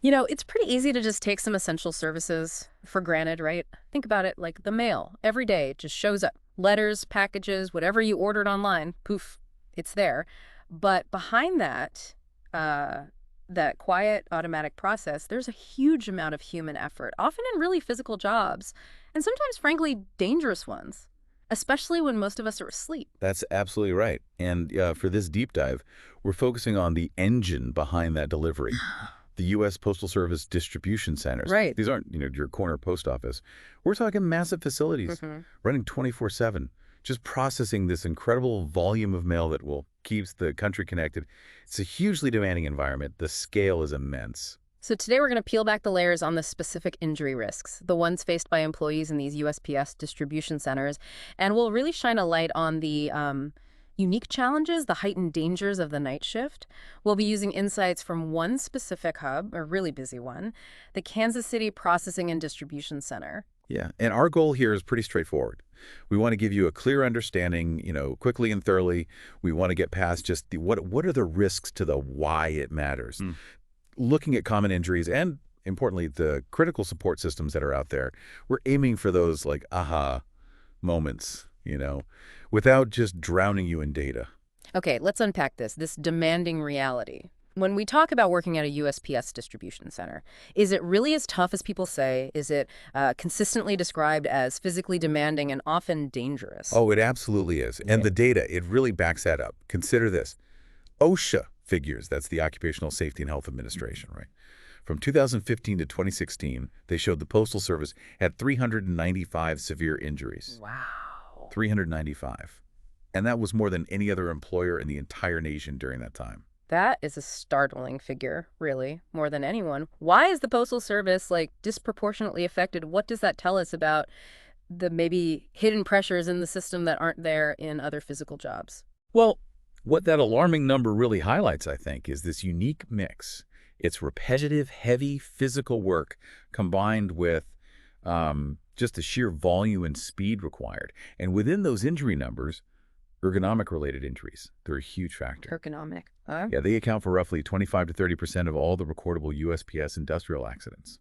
You know, it's pretty easy to just take some essential services for granted, right? Think about it like the mail. Every day it just shows up. Letters, packages, whatever you ordered online, poof, it's there. But behind that, uh, that quiet automatic process, there's a huge amount of human effort, often in really physical jobs, and sometimes, frankly, dangerous ones, especially when most of us are asleep. That's absolutely right. And for this deep dive, we're focusing on the engine behind that delivery. The U.S. Postal Service distribution centers. Right. These aren't, your corner post office. We're talking massive facilities Hmm. running 24/7, just processing this incredible volume of mail that will keeps the country connected. It's a hugely demanding environment. The scale is immense. So today we're going to peel back the layers on the specific injury risks, the ones faced by employees in these USPS distribution centers, and we'll really shine a light on the unique challenges, the heightened dangers of the night shift. We'll be using insights from one specific hub, a really busy one, the Kansas City Processing and Distribution Center. Yeah, and our goal here is pretty straightforward. We want to give you a clear understanding, quickly and thoroughly. We want to get past just what are the risks to the why it matters. Looking at common injuries and, importantly, the critical support systems that are out there. We're aiming for those like aha moments, without just drowning you in data. Okay, let's unpack this demanding reality. When we talk about working at a USPS distribution center, is it really as tough as people say? Is it consistently described as physically demanding and often dangerous? Oh, it absolutely is. And the data, it really backs that up. Consider this. OSHA figures, that's the Occupational Safety and Health Administration, right? From 2015 to 2016, they showed the Postal Service had 395 severe injuries. Wow. 395. And that was more than any other employer in the entire nation during that time. That is a startling figure, really, more than anyone. Why is the Postal Service, disproportionately affected? What does that tell us about the maybe hidden pressures in the system that aren't there in other physical jobs? Well, what that alarming number really highlights, I think, is this unique mix. It's repetitive, heavy physical work combined with just the sheer volume and speed required. And within those injury numbers, ergonomic-related injuries, they're a huge factor. Ergonomic. Huh? Yeah, they account for roughly 25 to 30% of all the recordable USPS industrial accidents.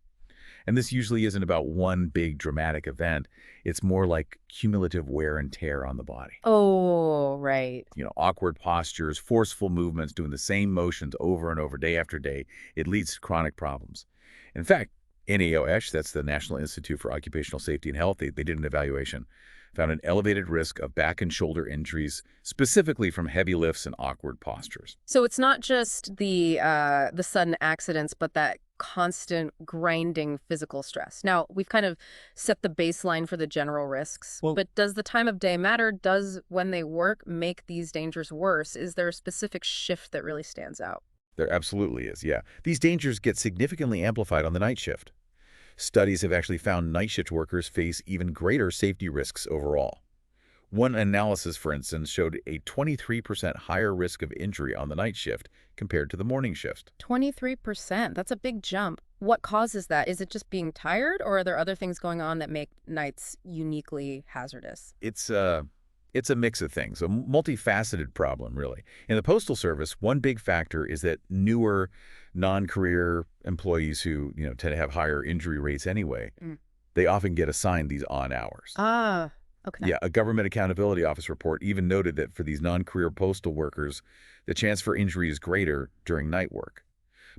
And this usually isn't about one big dramatic event. It's more like cumulative wear and tear on the body. Oh, right. Awkward postures, forceful movements, doing the same motions over and over, day after day. It leads to chronic problems. In fact, NAOSH, that's the National Institute for Occupational Safety and Health, they did an evaluation, found an elevated risk of back and shoulder injuries, specifically from heavy lifts and awkward postures. So it's not just the sudden accidents, but that constant grinding physical stress. Now, we've kind of set the baseline for the general risks, Well, but does the time of day matter? Does when they work make these dangers worse? Is there a specific shift that really stands out? there absolutely is, yeah. These dangers get significantly amplified on the night shift. Studies have actually found night shift workers face even greater safety risks overall. One analysis, for instance, showed a 23% higher risk of injury on the night shift compared to the morning shift. 23%. That's a big jump. What causes that? Is it just being tired, or are there other things going on that make nights uniquely hazardous? It's a mix of things, a multifaceted problem, really. In the Postal Service, one big factor is that newer non-career employees who, tend to have higher injury rates anyway, they often get assigned these on hours. Ah, okay. Yeah, a Government Accountability Office report even noted that for these non-career postal workers, the chance for injury is greater during night work.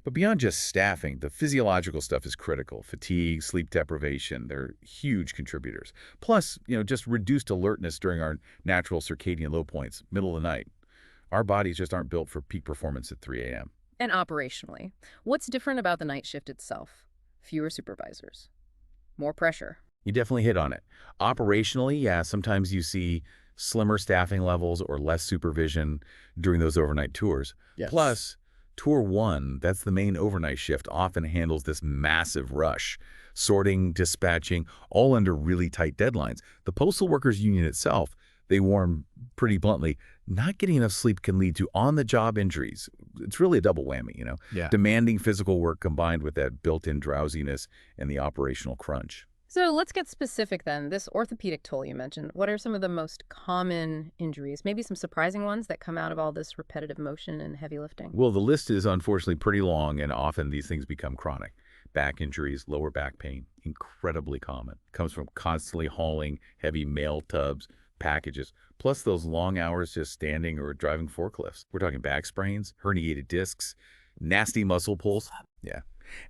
But beyond just staffing, the physiological stuff is critical. Fatigue, sleep deprivation, they're huge contributors. Plus, just reduced alertness during our natural circadian low points, middle of the night. Our bodies just aren't built for peak performance at 3 a.m. And operationally, what's different about the night shift itself? Fewer supervisors, more pressure. You definitely hit on it. Operationally, yeah, sometimes you see slimmer staffing levels or less supervision during those overnight tours. Yes. Plus, Tour 1, that's the main overnight shift, often handles this massive rush, sorting, dispatching, all under really tight deadlines. The Postal Workers Union itself, they warn pretty bluntly, not getting enough sleep can lead to on-the-job injuries. It's really a double whammy. Yeah. Demanding physical work combined with that built-in drowsiness and the operational crunch. So let's get specific then. This orthopedic toll you mentioned, what are some of the most common injuries? Maybe some surprising ones that come out of all this repetitive motion and heavy lifting? Well, the list is unfortunately pretty long, and often these things become chronic. Back injuries, lower back pain, incredibly common. Comes from constantly hauling heavy mail tubs, packages, plus those long hours just standing or driving forklifts. We're talking back sprains, herniated discs, nasty muscle pulls. Yeah.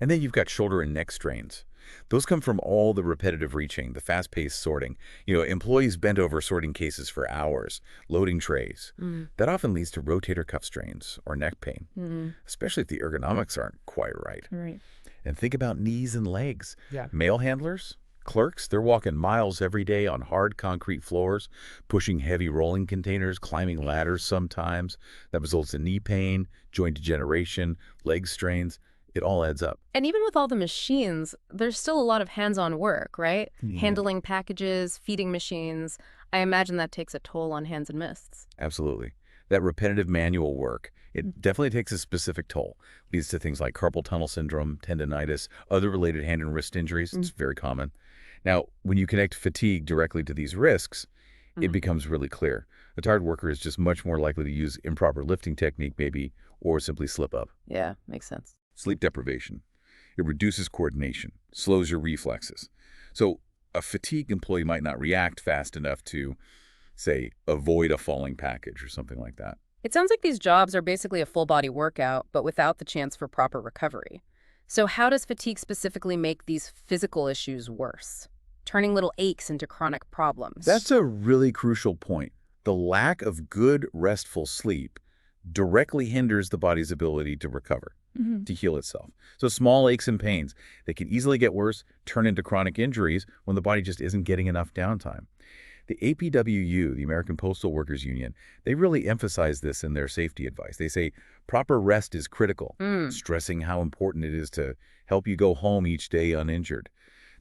And then you've got shoulder and neck strains. Those come from all the repetitive reaching, the fast-paced sorting. Employees bent over sorting cases for hours, loading trays. Mm. That often leads to rotator cuff strains or neck pain, Mm. especially if the ergonomics aren't quite right. Right. And think about knees and legs. Yeah. Mail handlers, clerks, they're walking miles every day on hard concrete floors, pushing heavy rolling containers, climbing ladders sometimes. That results in knee pain, joint degeneration, leg strains. It all adds up. And even with all the machines, there's still a lot of hands-on work, right? Yeah. Handling packages, feeding machines. I imagine that takes a toll on hands and wrists. Absolutely. That repetitive manual work, it definitely takes a specific toll. Leads to things like carpal tunnel syndrome, tendonitis, other related hand and wrist injuries. It's very common. Now, when you connect fatigue directly to these risks, it becomes really clear. A tired worker is just much more likely to use improper lifting technique maybe, or simply slip up. Yeah, makes sense. Sleep deprivation. It reduces coordination, slows your reflexes. So a fatigued employee might not react fast enough to, say, avoid a falling package or something like that. It sounds like these jobs are basically a full-body workout, but without the chance for proper recovery. So how does fatigue specifically make these physical issues worse, turning little aches into chronic problems? That's a really crucial point. The lack of good, restful sleep directly hinders the body's ability to recover, to heal itself. So small aches and pains, they can easily get worse, turn into chronic injuries when the body just isn't getting enough downtime. The APWU, the American Postal Workers Union, they really emphasize this in their safety advice. They say proper rest is critical, stressing how important it is to help you go home each day uninjured.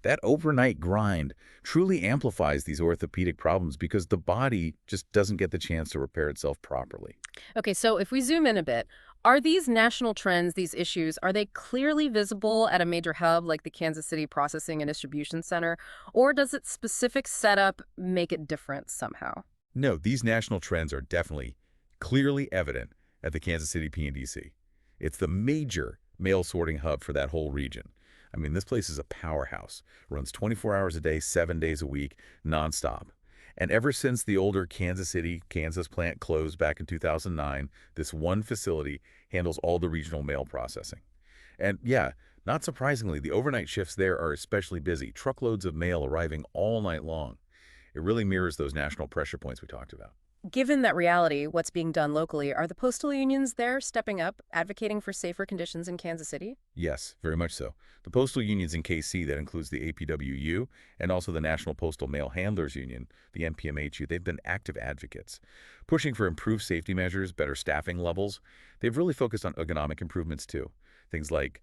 That overnight grind truly amplifies these orthopedic problems because the body just doesn't get the chance to repair itself properly. Okay, so if we zoom in a bit, are these national trends, these issues, are they clearly visible at a major hub like the Kansas City Processing and Distribution Center, or does its specific setup make it different somehow? No, these national trends are definitely clearly evident at the Kansas City P&DC. It's the major mail sorting hub for that whole region. I mean, this place is a powerhouse. Runs 24 hours a day, 7 days a week, nonstop. And ever since the older Kansas City, Kansas plant closed back in 2009, this one facility handles all the regional mail processing. And yeah, not surprisingly, the overnight shifts there are especially busy, truckloads of mail arriving all night long. It really mirrors those national pressure points we talked about. Given that reality, what's being done locally, are the postal unions there stepping up, advocating for safer conditions in Kansas City? Yes, very much so. The postal unions in KC, that includes the APWU and also the National Postal Mail Handlers Union, the NPMHU, they've been active advocates, pushing for improved safety measures, better staffing levels. They've really focused on ergonomic improvements too. Things like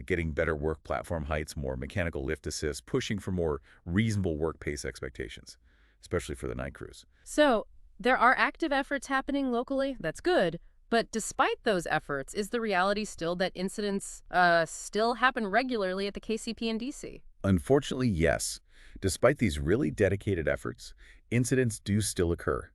getting better work platform heights, more mechanical lift assist, pushing for more reasonable work pace expectations, especially for the night crews. So, there are active efforts happening locally. That's good. But despite those efforts, is the reality still that incidents still happen regularly at the KCP and DC? Unfortunately, yes. Despite these really dedicated efforts, incidents do still occur.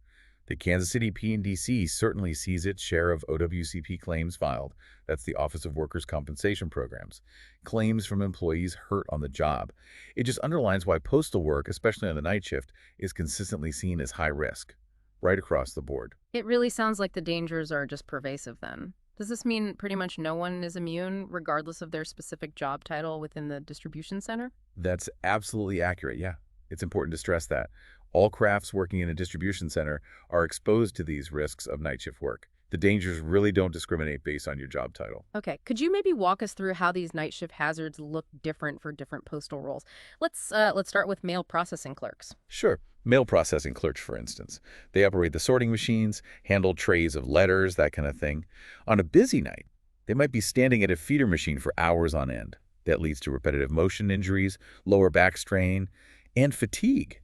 The Kansas City P&DC certainly sees its share of OWCP claims filed. That's the Office of Workers' Compensation Programs. Claims from employees hurt on the job. It just underlines why postal work, especially on the night shift, is consistently seen as high risk, right across the board. It really sounds like the dangers are just pervasive then. Does this mean pretty much no one is immune, regardless of their specific job title within the distribution center? That's absolutely accurate, yeah. It's important to stress that. All crafts working in a distribution center are exposed to these risks of night shift work. The dangers really don't discriminate based on your job title. Okay, could you maybe walk us through how these night shift hazards look different for different postal roles? Let's start with mail processing clerks. Sure. Mail processing clerks, for instance. They operate the sorting machines, handle trays of letters, that kind of thing. On a busy night, they might be standing at a feeder machine for hours on end. That leads to repetitive motion injuries, lower back strain, and fatigue.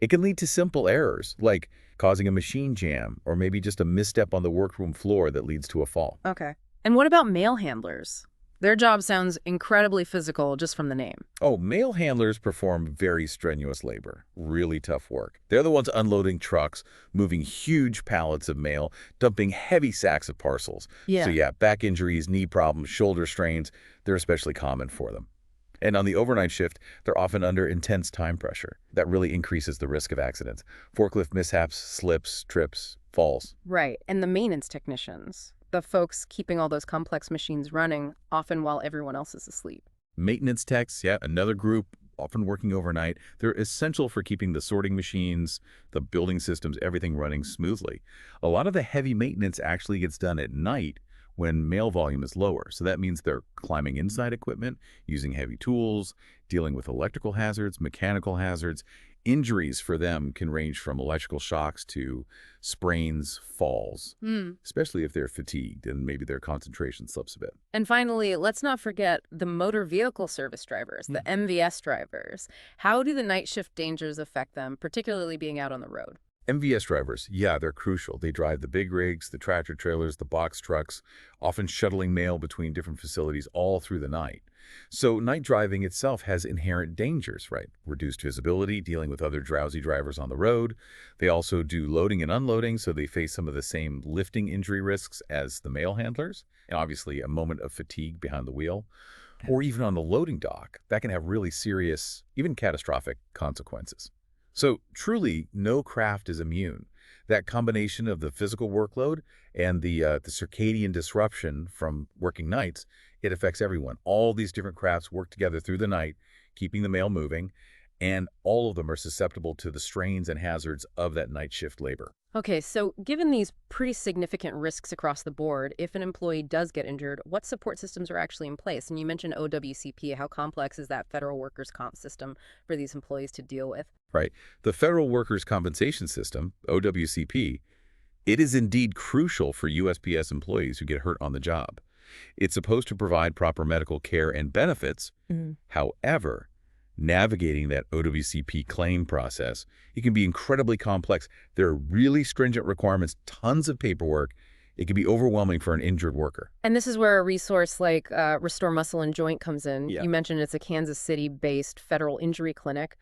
It can lead to simple errors, like causing a machine jam, or maybe just a misstep on the workroom floor that leads to a fall. Okay. And what about mail handlers? Their job sounds incredibly physical just from the name. Oh, mail handlers perform very strenuous labor, really tough work. They're the ones unloading trucks, moving huge pallets of mail, dumping heavy sacks of parcels. So Yeah. yeah, back injuries, knee problems, shoulder strains, they're especially common for them. And on the overnight shift, they're often under intense time pressure. That really increases the risk of accidents. Forklift mishaps, slips, trips, falls. Right. And the maintenance technicians, the folks keeping all those complex machines running, often while everyone else is asleep. Maintenance techs, yeah, another group, often working overnight. They're essential for keeping the sorting machines, the building systems, everything running smoothly. A lot of the heavy maintenance actually gets done at night when mail volume is lower. So that means they're climbing inside equipment, using heavy tools, dealing with electrical hazards, mechanical hazards. Injuries for them can range from electrical shocks to sprains, falls, Hmm. especially if they're fatigued and maybe their concentration slips a bit. And finally, let's not forget the motor vehicle service drivers, the MVS drivers. How do the night shift dangers affect them, particularly being out on the road? MVS drivers, yeah, they're crucial. They drive the big rigs, the tractor trailers, the box trucks, often shuttling mail between different facilities all through the night. So night driving itself has inherent dangers, right? Reduced visibility, dealing with other drowsy drivers on the road. They also do loading and unloading, so they face some of the same lifting injury risks as the mail handlers, and obviously a moment of fatigue behind the wheel. Or even on the loading dock, that can have really serious, even catastrophic consequences. So truly, no craft is immune. That combination of the physical workload and the circadian disruption from working nights, it affects everyone. All these different crafts work together through the night, keeping the mail moving, and all of them are susceptible to the strains and hazards of that night shift labor. Okay, so given these pretty significant risks across the board, if an employee does get injured, what support systems are actually in place? And you mentioned OWCP. How complex is that federal workers' comp system for these employees to deal with? Right. The Federal Workers' Compensation System, OWCP, it is indeed crucial for USPS employees who get hurt on the job. It's supposed to provide proper medical care and benefits. However, navigating that OWCP claim process, it can be incredibly complex. There are really stringent requirements, tons of paperwork. It can be overwhelming for an injured worker. And this is where a resource like Restore Muscle and Joint comes in. Yeah. You mentioned it's a Kansas City-based federal injury clinic.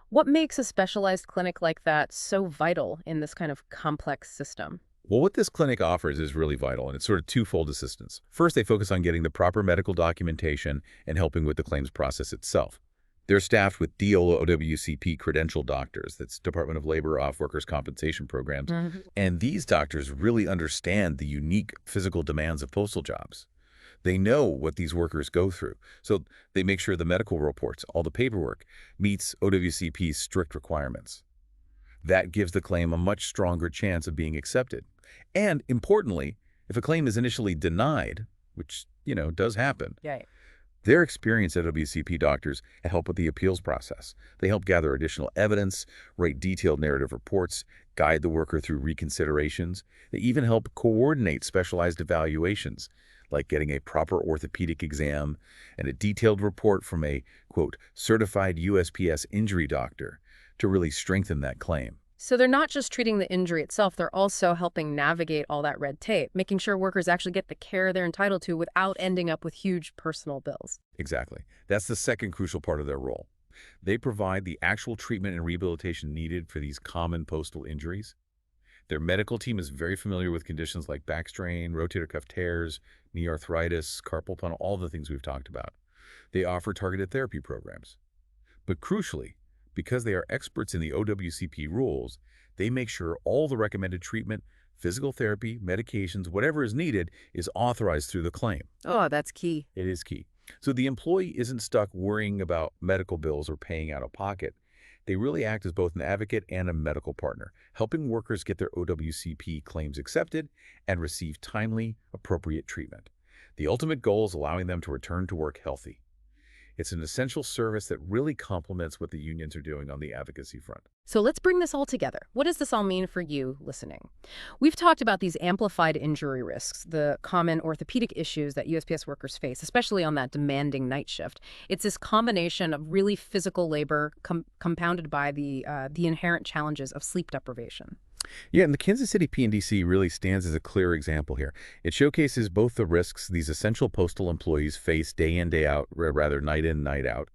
What makes a specialized clinic like that so vital in this kind of complex system? Well, what this clinic offers is really vital, and it's sort of twofold assistance. First, they focus on getting the proper medical documentation and helping with the claims process itself. They're staffed with DOWCP credentialed doctors, that's Department of Labor off workers' compensation programs, and these doctors really understand the unique physical demands of postal jobs. They know what these workers go through, so they make sure the medical reports, all the paperwork, meets OWCP's strict requirements. That gives the claim a much stronger chance of being accepted. And importantly, if a claim is initially denied, which, does happen, Yeah. their experience at OWCP doctors help with the appeals process. They help gather additional evidence, write detailed narrative reports, guide the worker through reconsiderations. They even help coordinate specialized evaluations, like getting a proper orthopedic exam and a detailed report from a, quote, certified USPS injury doctor to really strengthen that claim. So they're not just treating the injury itself, they're also helping navigate all that red tape, making sure workers actually get the care they're entitled to without ending up with huge personal bills. Exactly. That's the second crucial part of their role. They provide the actual treatment and rehabilitation needed for these common postal injuries. Their medical team is very familiar with conditions like back strain, rotator cuff tears, knee arthritis, carpal tunnel, all the things we've talked about. They offer targeted therapy programs. But crucially, because they are experts in the OWCP rules, they make sure all the recommended treatment, physical therapy, medications, whatever is needed, is authorized through the claim. Oh, that's key. It is key. So the employee isn't stuck worrying about medical bills or paying out of pocket. They really act as both an advocate and a medical partner, helping workers get their OWCP claims accepted and receive timely, appropriate treatment. The ultimate goal is allowing them to return to work healthy. It's an essential service that really complements what the unions are doing on the advocacy front. So let's bring this all together. What does this all mean for you listening? We've talked about these amplified injury risks, the common orthopedic issues that USPS workers face, especially on that demanding night shift. It's this combination of really physical labor compounded by the inherent challenges of sleep deprivation. Yeah, and the Kansas City PNDC really stands as a clear example here. It showcases both the risks these essential postal employees face day in, day out, rather night in, night out,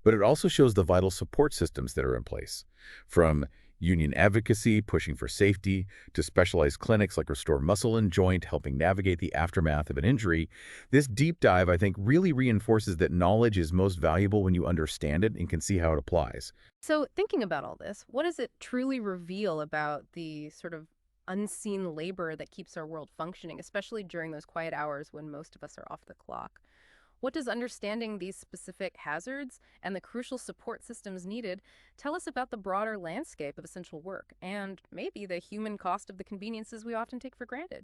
but it also shows the vital support systems that are in place. From union advocacy, pushing for safety, to specialized clinics like Restore Muscle and Joint, helping navigate the aftermath of an injury, this deep dive, I think, really reinforces that knowledge is most valuable when you understand it and can see how it applies. So, thinking about all this, what does it truly reveal about the sort of unseen labor that keeps our world functioning, especially during those quiet hours when most of us are off the clock? What does understanding these specific hazards and the crucial support systems needed tell us about the broader landscape of essential work and maybe the human cost of the conveniences we often take for granted?